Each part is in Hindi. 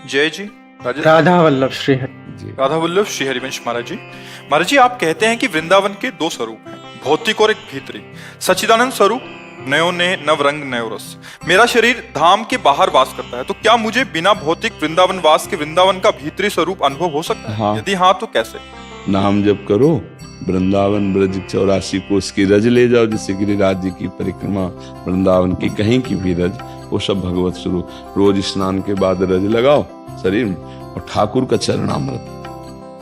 जय जी। राधा वल्लभ श्रीहरि। राधा वल्लभ श्री हरिवंश महाराज जी। महाराज जी, आप कहते हैं कि वृंदावन के दो स्वरूप हैं, भौतिक और एक भीतरी। सच्चिदानंद स्वरूप नयो ने नव रंग नयो रस। मेरा शरीर धाम के बाहर वास करता है, तो क्या मुझे बिना भौतिक वृंदावन वास के वृंदावन का भीतरी स्वरूप अनुभव हो सकता है? हाँ। यदि हाँ तो कैसे? नाम जप करो, वृंदावन ब्रज 84 कोस की रज ले जाओ, जैसे गिरिराज जी की परिक्रमा, वृंदावन की कहीं की भी रज, वो सब भगवत स्वरूप। रोज स्नान के बाद रज लगाओ शरीर में, और ठाकुर का चरणामृत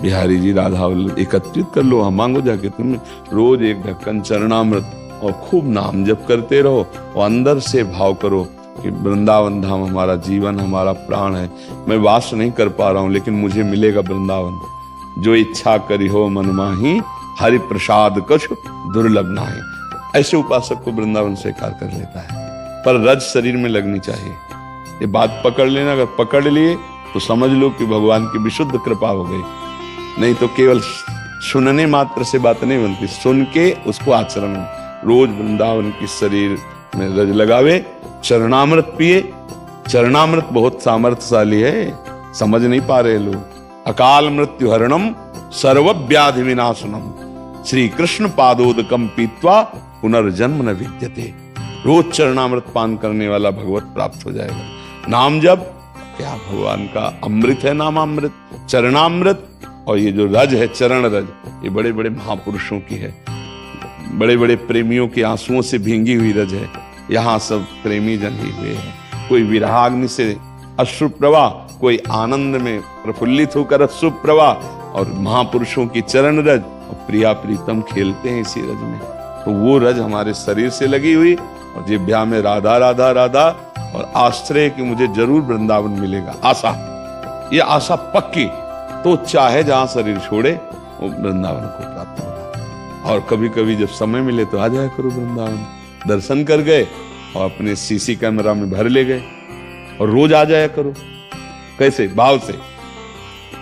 बिहारी जी राधा वल्लभ एकत्रित कर लो। हम मांगो जाके तुम्हें रोज एक ढक्कन चरणामृत, और खूब नाम जप करते रहो, और अंदर से भाव करो कि वृंदावन धाम हमारा जीवन, हमारा प्राण है। मैं वास नहीं कर पा रहा हूं, लेकिन मुझे मिलेगा वृंदावन। जो इच्छा करी हो मन माही, हरि प्रसाद कछु दुर्लभ नाही। ऐसे उपासक को वृंदावन स्वीकार कर लेता है, पर रज शरीर में लगनी चाहिए। ये बात पकड़ लेना, अगर पकड़ लिए तो समझ लो कि भगवान की विशुद्ध कृपा हो गई। नहीं तो केवल सुनने मात्र से बात नहीं बनती, सुन के उसको आचरण में। रोज वृंदावन की शरीर में रज लगावे, चरणामृत पिए। चरणामृत बहुत सामर्थ्यशाली है, समझ नहीं पा रहे लोग। अकाल मृत्यु हरणम सर्व व्याधि विनाशनम, श्री कृष्ण पादोदकम पीत्वा पुनर्जन्म न विद्यते। रोज चरणामृत पान करने वाला भगवत प्राप्त हो जाएगा। नाम जब क्या भगवान का अमृत है, नामामृत, चरणामृत। और ये जो रज है, चरण रज, ये बड़े बड़े महापुरुषों की है, बड़े बड़े प्रेमियों के आंसुओं से भींगी हुई रज है। यहाँ सब प्रेमी जन ही हुए हैं। कोई विरहाग्नि से अश्रु प्रवाह, कोई आनंद में प्रफुल्लित होकर अश्रु प्रवाह, और महापुरुषों की चरण रज और प्रिया प्रीतम खेलते हैं इसी रज में। तो वो रज हमारे शरीर से लगी हुई, और जिह्वा में राधा राधा राधा, और आश्रय कि मुझे जरूर वृंदावन मिलेगा। आशा, ये आशा पक्की, तो चाहे जहां शरीर छोड़े वो वृंदावन को प्राप्त होगा। और कभी कभी जब समय मिले तो आ जाया करो वृंदावन। दर्शन कर गए और अपने सीसी कैमरा में भर ले गए, और रोज आ जाया करो। कैसे? भाव से।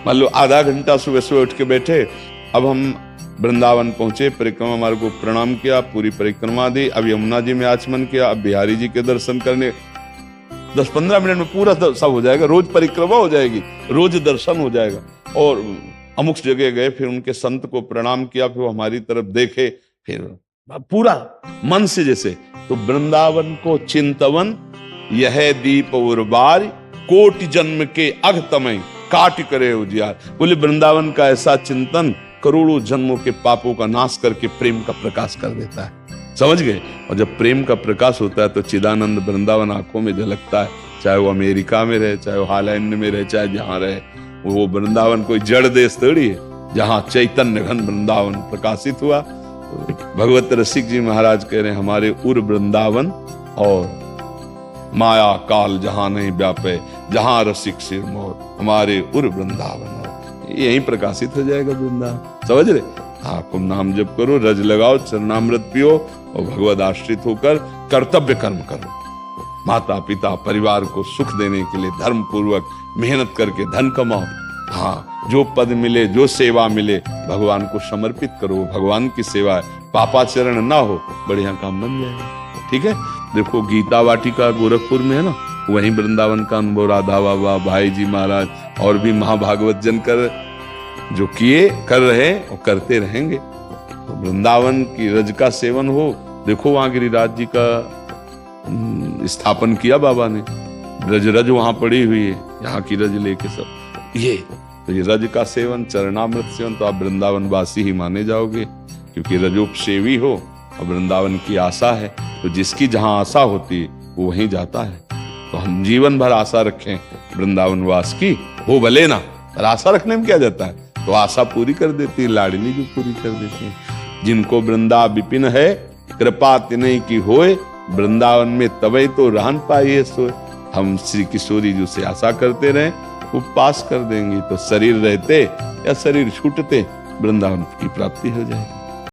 मान लो आधा घंटा सुबह सुबह उठ के बैठे, अब हम वृंदावन पहुंचे, परिक्रमा मार्ग को प्रणाम किया, पूरी परिक्रमा दी, अब यमुना जी में आचमन किया, अब बिहारी जी के दर्शन करने 10-15 मिनट में पूरा सब हो जाएगा। रोज परिक्रमा हो जाएगी, रोज दर्शन हो जाएगा। और अमुक जगह गए, फिर उनके संत को प्रणाम किया, फिर वो हमारी तरफ देखे, फिर पूरा मन से जैसे। तो वृंदावन को चिंतवन यह दीप उर्बार, कोटि जन्म के अघतमय काट करे उजियार। बोले वृंदावन का ऐसा चिंतन करोड़ों जन्मों के पापों का नाश करके प्रेम का प्रकाश कर देता है। समझ गए? और जब प्रेम का प्रकाश होता है तो चिदानंद वृंदावन आंखों में झलकता है। चाहे वो अमेरिका में रहे, चाहे वो हॉलैंड में रहे, चाहे जहां रहे, वो वृंदावन कोई जड़ देश थोड़ी है, जहां चैतन्य घन वृंदावन प्रकाशित हुआ। भगवत रसिक जी महाराज कह रहे हैं, हमारे उर वृंदावन और माया काल जहां नहीं व्यापे, जहां रसिक सिर मोर, हमारे उर वृंदावन। यही प्रकाशित हो जाएगा वृंदावन। समझ रहे? आपको नाम जप करो, रज लगाओ, चरणामृत पियो, और भगवद आश्रित होकर कर्तव्य कर्म करो। माता पिता परिवार को सुख देने के लिए धर्म पूर्वक मेहनत करके धन कमाओ। हाँ, जो पद मिले, जो सेवा मिले, भगवान को समर्पित करो। भगवान की सेवा है, पापाचरण ना हो, बढ़िया काम बन जाएगा। ठीक है? देखो गीता वाटिका गोरखपुर में है ना, वहीं वृंदावन का अनुभव राधा बाबा, भाई जी महाराज और भी महाभागवत जन कर जो किए, कर रहे और करते रहेंगे। तो वृंदावन की रज का सेवन हो। देखो वहां गिरिराज जी का स्थापन किया बाबा ने, रज रज वहां पड़ी हुई है, यहाँ की रज लेके सब। ये तो ये रज का सेवन, चरणामृत सेवन, तो आप वृंदावन वासी ही माने जाओगे, क्योंकि रजोपसेवी हो और वृंदावन की आशा है। तो जिसकी जहां आशा होती है वो वहीं जाता है। तो हम जीवन भर आशा रखें वृंदावन वास की, हो भले ना, पर आशा रखने में क्या जाता है? तो आशा पूरी कर देती है लाडली, जो पूरी कर देती है। जिनको वृंदा विपिन है, कृपा तिन्हीं की होए, वृंदावन में तबे तो रहन पाइए सोए। हम श्री किशोरी जी से आशा करते रहें, वो पास कर देंगे। तो शरीर रहते या शरीर छूटते वृंदावन की प्राप्ति हो जाएगी।